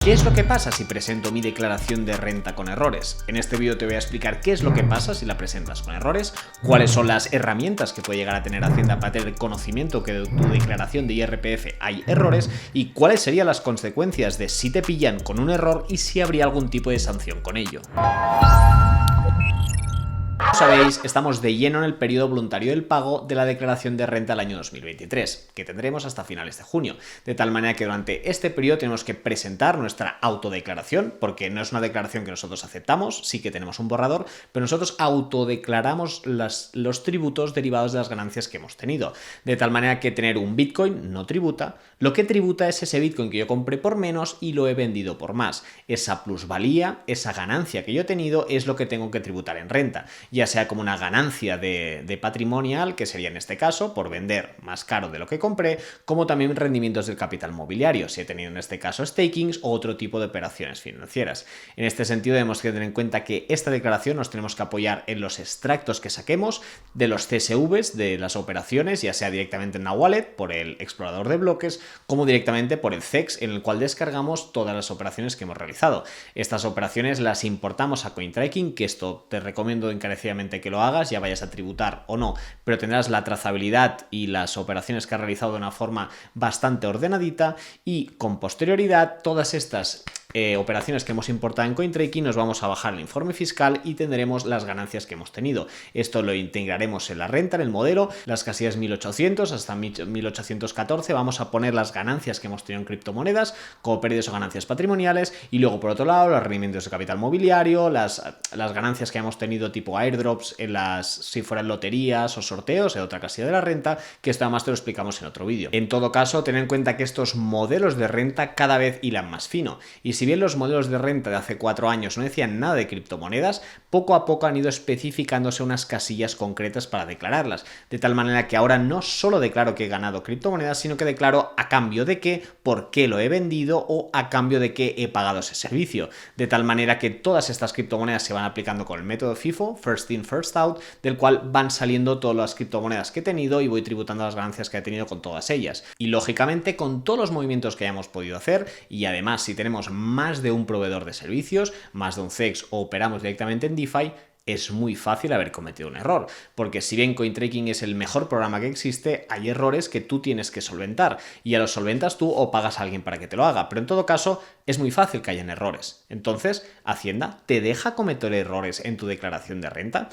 ¿Qué es lo que pasa si presento mi declaración de renta con errores? En este vídeo te voy a explicar qué es lo que pasa si la presentas con errores, cuáles son las herramientas que puede llegar a tener Hacienda para tener conocimiento que de tu declaración de IRPF hay errores y cuáles serían las consecuencias de si te pillan con un error y si habría algún tipo de sanción con ello. Como sabéis, estamos de lleno en el periodo voluntario del pago de la declaración de renta del año 2023, que tendremos hasta finales de junio, de tal manera que durante este periodo tenemos que presentar nuestra autodeclaración, porque no es una declaración que nosotros aceptamos, sí que tenemos un borrador, pero nosotros autodeclaramos los tributos derivados de las ganancias que hemos tenido, de tal manera que tener un Bitcoin no tributa, lo que tributa es ese Bitcoin que yo compré por menos y lo he vendido por más. Esa plusvalía, esa ganancia que yo he tenido es lo que tengo que tributar en renta, ya sea como una ganancia de patrimonial, que sería en este caso por vender más caro de lo que compré, como también rendimientos del capital mobiliario, si he tenido en este caso stakings o otro tipo de operaciones financieras. En este sentido tenemos que tener en cuenta que esta declaración nos tenemos que apoyar en los extractos que saquemos de los CSVs de las operaciones, ya sea directamente en la wallet, por el explorador de bloques, como directamente por el CEX, en el cual descargamos todas las operaciones que hemos realizado. Estas operaciones las importamos a CoinTracking, que esto te recomiendo encarecidamente que lo hagas, ya vayas a tributar o no, pero tendrás la trazabilidad y las operaciones que has realizado de una forma bastante ordenadita y con posterioridad todas estas operaciones que hemos importado en CoinTracking nos vamos a bajar el informe fiscal y tendremos las ganancias que hemos tenido. Esto lo integraremos en la renta, en el modelo, las casillas 1800 hasta 1814 vamos a poner las ganancias que hemos tenido en criptomonedas como pérdidas o ganancias patrimoniales y luego por otro lado los rendimientos de capital mobiliario, las ganancias que hemos tenido tipo airdrops en si fueran loterías o sorteos en otra casilla de la renta, que esto además te lo explicamos en otro vídeo. En todo caso, ten en cuenta que estos modelos de renta cada vez hilan más fino y si bien los modelos de renta de hace 4 años no decían nada de criptomonedas, poco a poco han ido especificándose unas casillas concretas para declararlas, de tal manera que ahora no solo declaro que he ganado criptomonedas, sino que declaro a cambio de qué, por qué lo he vendido o a cambio de qué he pagado ese servicio, de tal manera que todas estas criptomonedas se van aplicando con el método FIFO, First In, First Out, del cual van saliendo todas las criptomonedas que he tenido y voy tributando las ganancias que he tenido con todas ellas. Y lógicamente con todos los movimientos que hayamos podido hacer y además si tenemos más de un proveedor de servicios, más de un CEX o operamos directamente en DeFi, es muy fácil haber cometido un error, porque si bien CoinTracking es el mejor programa que existe, hay errores que tú tienes que solventar y ya los solventas tú o pagas a alguien para que te lo haga, pero en todo caso es muy fácil que hayan errores. Entonces, ¿Hacienda te deja cometer errores en tu declaración de renta?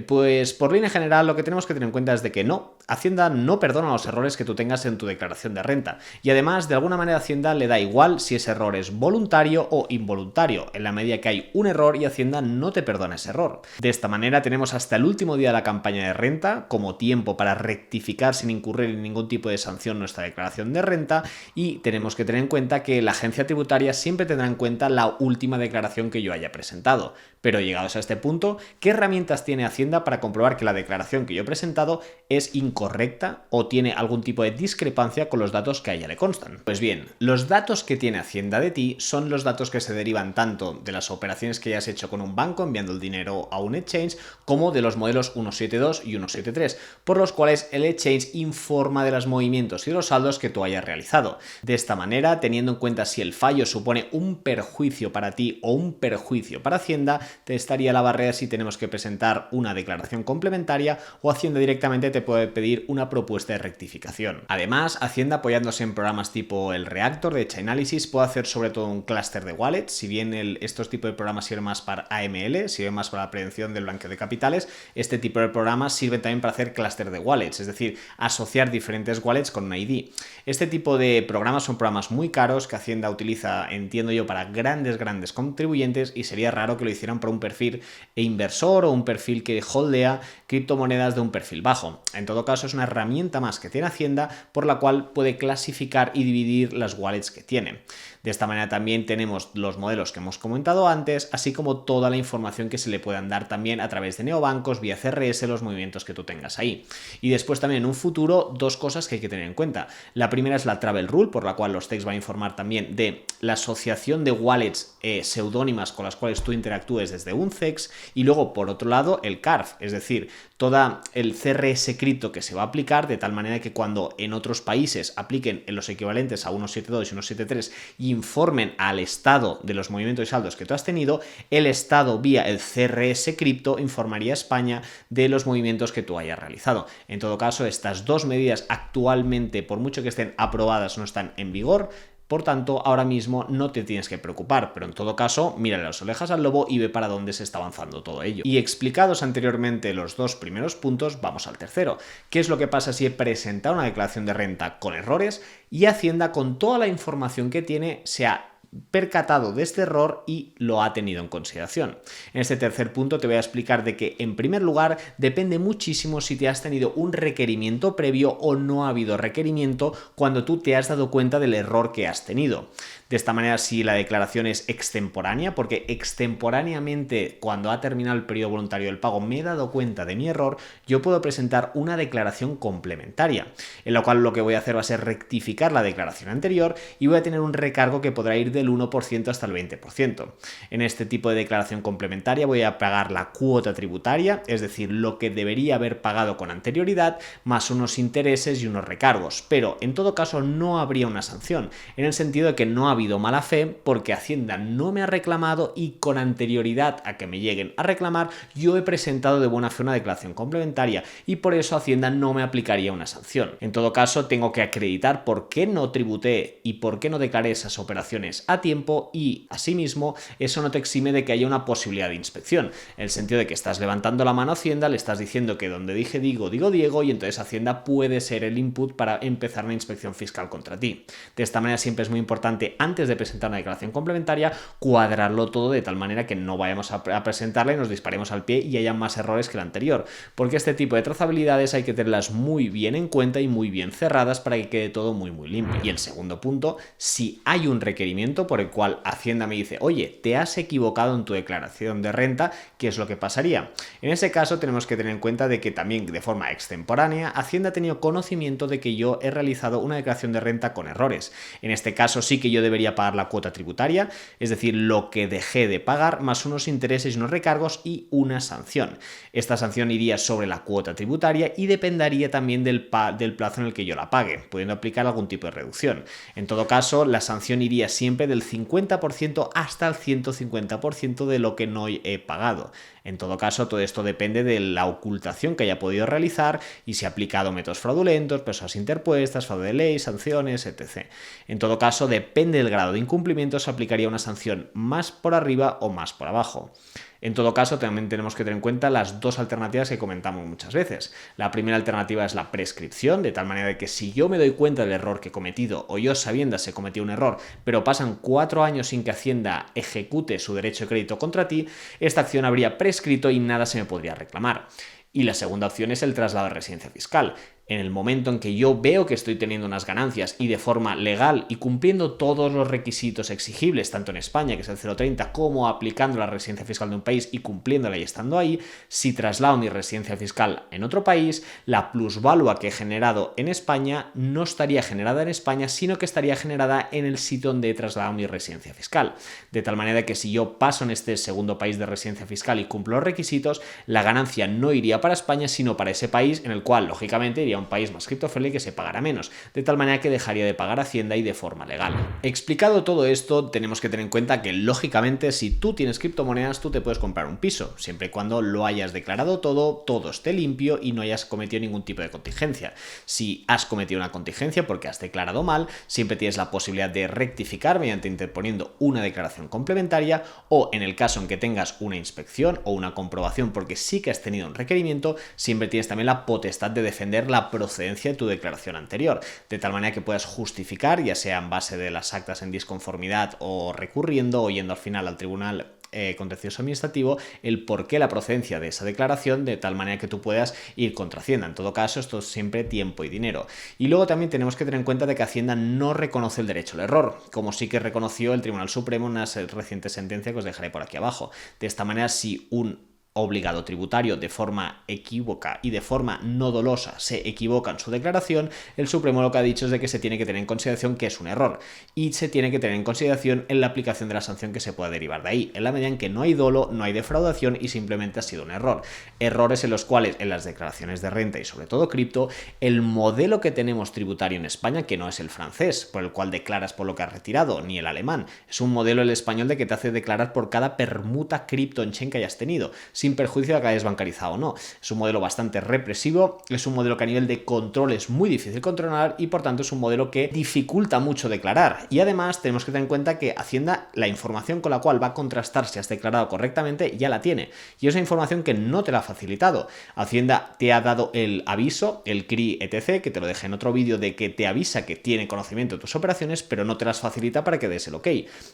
Pues por línea general lo que tenemos que tener en cuenta es de que no, Hacienda no perdona los errores que tú tengas en tu declaración de renta y además de alguna manera Hacienda le da igual si ese error es voluntario o involuntario, en la medida que hay un error y Hacienda no te perdona ese error. De esta manera tenemos hasta el último día de la campaña de renta como tiempo para rectificar sin incurrir en ningún tipo de sanción nuestra declaración de renta y tenemos que tener en cuenta que la agencia tributaria siempre tendrá en cuenta la última declaración que yo haya presentado. Pero llegados a este punto, ¿qué herramientas tiene Hacienda para comprobar que la declaración que yo he presentado es incorrecta o tiene algún tipo de discrepancia con los datos que a ella le constan? Pues bien, los datos que tiene Hacienda de ti son los datos que se derivan tanto de las operaciones que hayas hecho con un banco enviando el dinero a un exchange como de los modelos 172 y 173, por los cuales el exchange informa de los movimientos y de los saldos que tú hayas realizado. De esta manera, teniendo en cuenta si el fallo supone un perjuicio para ti o un perjuicio para Hacienda, te estaría la barrera si tenemos que presentar una declaración complementaria o Hacienda directamente te puede pedir una propuesta de rectificación. Además, Hacienda apoyándose en programas tipo el Reactor de Chainalysis puede hacer sobre todo un clúster de wallets, si bien estos tipos de programas sirven más para AML, sirven más para la prevención del blanqueo de capitales, este tipo de programas sirven también para hacer clúster de wallets, es decir, asociar diferentes wallets con un ID. Este tipo de programas son programas muy caros que Hacienda utiliza, entiendo yo, para grandes contribuyentes y sería raro que lo hicieran para un perfil inversor o un perfil que holdea criptomonedas de un perfil bajo. En todo caso, es una herramienta más que tiene Hacienda por la cual puede clasificar y dividir las wallets que tiene. De esta manera también tenemos los modelos que hemos comentado antes, así como toda la información que se le puedan dar también a través de neobancos, vía CRS, los movimientos que tú tengas ahí. Y después también en un futuro, dos cosas que hay que tener en cuenta. La primera es la Travel Rule, por la cual los TEX va a informar también de la asociación de wallets seudónimas con las cuales tú interactúes desde un CEX, y luego por otro lado el CARF, es decir, todo el CRS cripto que se va a aplicar de tal manera que cuando en otros países apliquen los equivalentes a 172 y 173 y informen al Estado de los movimientos y saldos que tú has tenido, el Estado vía el CRS Cripto informaría a España de los movimientos que tú hayas realizado. En todo caso, estas dos medidas actualmente, por mucho que estén aprobadas, no están en vigor. Por tanto, ahora mismo no te tienes que preocupar, pero en todo caso, mírale las orejas al lobo y ve para dónde se está avanzando todo ello. Y explicados anteriormente los dos primeros puntos, vamos al tercero. ¿Qué es lo que pasa si he presentado una declaración de renta con errores y Hacienda, con toda la información que tiene, se ha percatado de este error y lo ha tenido en consideración? En este tercer punto te voy a explicar de que, en primer lugar, depende muchísimo si te has tenido un requerimiento previo o no ha habido requerimiento cuando tú te has dado cuenta del error que has tenido. De esta manera, si la declaración es extemporánea, porque extemporáneamente, cuando ha terminado el periodo voluntario del pago, me he dado cuenta de mi error, yo puedo presentar una declaración complementaria, en la cual lo que voy a hacer va a ser rectificar la declaración anterior y voy a tener un recargo que podrá ir del 1% hasta el 20%. En este tipo de declaración complementaria voy a pagar la cuota tributaria, es decir, lo que debería haber pagado con anterioridad, más unos intereses y unos recargos, pero en todo caso no habría una sanción, en el sentido de que no ha habido mala fe porque Hacienda no me ha reclamado y con anterioridad a que me lleguen a reclamar yo he presentado de buena fe una declaración complementaria y por eso Hacienda no me aplicaría una sanción. En todo caso, tengo que acreditar por qué no tributé y por qué no declaré esas operaciones a tiempo y asimismo eso no te exime de que haya una posibilidad de inspección, en el sentido de que estás levantando la mano a Hacienda, le estás diciendo que donde dije digo, digo Diego, y entonces Hacienda puede ser el input para empezar una inspección fiscal contra ti. De esta manera siempre es muy importante, antes de presentar una declaración complementaria, cuadrarlo todo de tal manera que no vayamos a presentarla y nos disparemos al pie y haya más errores que la anterior, porque este tipo de trazabilidades hay que tenerlas muy bien en cuenta y muy bien cerradas para que quede todo muy limpio. Y el segundo punto, si hay un requerimiento por el cual Hacienda me dice, oye, te has equivocado en tu declaración de renta, ¿qué es lo que pasaría? En ese caso tenemos que tener en cuenta de que también de forma extemporánea Hacienda ha tenido conocimiento de que yo he realizado una declaración de renta con errores. En este caso sí que yo debería pagar la cuota tributaria, es decir, lo que dejé de pagar más unos intereses y unos recargos y una sanción. Esta sanción iría sobre la cuota tributaria y dependería también del plazo en el que yo la pague, pudiendo aplicar algún tipo de reducción. En todo caso, la sanción iría siempre del 50% hasta el 150% de lo que no he pagado. En todo caso, todo esto depende de la ocultación que haya podido realizar y si ha aplicado métodos fraudulentos, personas interpuestas, fraude de ley, sanciones, etc. En todo caso, depende del grado de incumplimiento, se aplicaría una sanción más por arriba o más por abajo. En todo caso, también tenemos que tener en cuenta las dos alternativas que comentamos muchas veces. La primera alternativa es la prescripción, de tal manera que si yo me doy cuenta del error que he cometido o yo sabiendo se cometió un error, pero pasan 4 años sin que Hacienda ejecute su derecho de crédito contra ti, esta acción habría prescrito y nada se me podría reclamar. Y la segunda opción es el traslado de residencia fiscal. En el momento en que yo veo que estoy teniendo unas ganancias y de forma legal y cumpliendo todos los requisitos exigibles, tanto en España, que es el 0,30, como aplicando la residencia fiscal de un país y cumpliéndola y estando ahí, si traslado mi residencia fiscal en otro país, la plusvalua que he generado en España no estaría generada en España, sino que estaría generada en el sitio donde he trasladado mi residencia fiscal. De tal manera que si yo paso en este segundo país de residencia fiscal y cumplo los requisitos, la ganancia no iría para España, sino para ese país, en el cual, lógicamente, iría un país más criptofriendly que se pagará menos, de tal manera que dejaría de pagar Hacienda y de forma legal. Explicado todo esto, tenemos que tener en cuenta que lógicamente si tú tienes criptomonedas tú te puedes comprar un piso, siempre y cuando lo hayas declarado todo esté limpio y no hayas cometido ningún tipo de contingencia. Si has cometido una contingencia porque has declarado mal, siempre tienes la posibilidad de rectificar mediante interponiendo una declaración complementaria o en el caso en que tengas una inspección o una comprobación porque sí que has tenido un requerimiento, siempre tienes también la potestad de defender la procedencia de tu declaración anterior, de tal manera que puedas justificar, ya sea en base de las actas en disconformidad o recurriendo o yendo al final al tribunal contencioso administrativo, el por qué la procedencia de esa declaración, de tal manera que tú puedas ir contra Hacienda. En todo caso, esto es siempre tiempo y dinero. Y luego también tenemos que tener en cuenta de que Hacienda no reconoce el derecho al error, como sí que reconoció el Tribunal Supremo en una reciente sentencia que os dejaré por aquí abajo. De esta manera, si un obligado tributario de forma equívoca y de forma no dolosa se equivoca en su declaración, el Supremo lo que ha dicho es de que se tiene que tener en consideración que es un error y se tiene que tener en consideración en la aplicación de la sanción que se pueda derivar de ahí, en la medida en que no hay dolo, no hay defraudación y simplemente ha sido un error. Errores en los cuales en las declaraciones de renta y sobre todo cripto, el modelo que tenemos tributario en España, que no es el francés, por el cual declaras por lo que has retirado, ni el alemán, es un modelo el español de que te hace declarar por cada permuta cripto en chain que hayas tenido, sin perjuicio de que hayas bancarizado o no. Es un modelo bastante represivo, es un modelo que a nivel de control es muy difícil controlar y por tanto es un modelo que dificulta mucho declarar. Y además tenemos que tener en cuenta que Hacienda, la información con la cual va a contrastar si has declarado correctamente, ya la tiene. Y es una información que no te la ha facilitado. Hacienda te ha dado el aviso, el CRI etc., que te lo dejé en otro vídeo, de que te avisa que tiene conocimiento de tus operaciones, pero no te las facilita para que des el ok.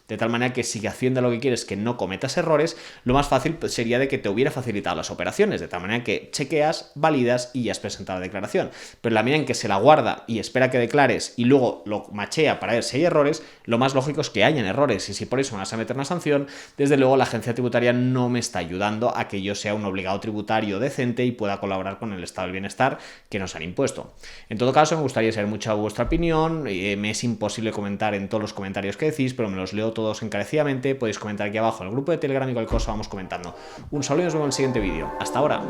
De tal manera que si Hacienda lo que quiere es que no cometas errores, lo más fácil sería de que te hubiera facilitado las operaciones, de tal manera que chequeas, validas y ya has presentado la declaración. Pero la medida en que se la guarda y espera que declares y luego lo machea para ver si hay errores, lo más lógico es que hayan errores, y si por eso me vas a meter una sanción, desde luego la agencia tributaria no me está ayudando a que yo sea un obligado tributario decente y pueda colaborar con el estado del bienestar que nos han impuesto. En todo caso, me gustaría saber mucha vuestra opinión, me es imposible comentar en todos los comentarios que decís, pero me los leo todos encarecidamente. Podéis comentar aquí abajo en el grupo de Telegram y cualquier cosa vamos comentando. Un saludo y nos vemos en el siguiente vídeo. Hasta ahora.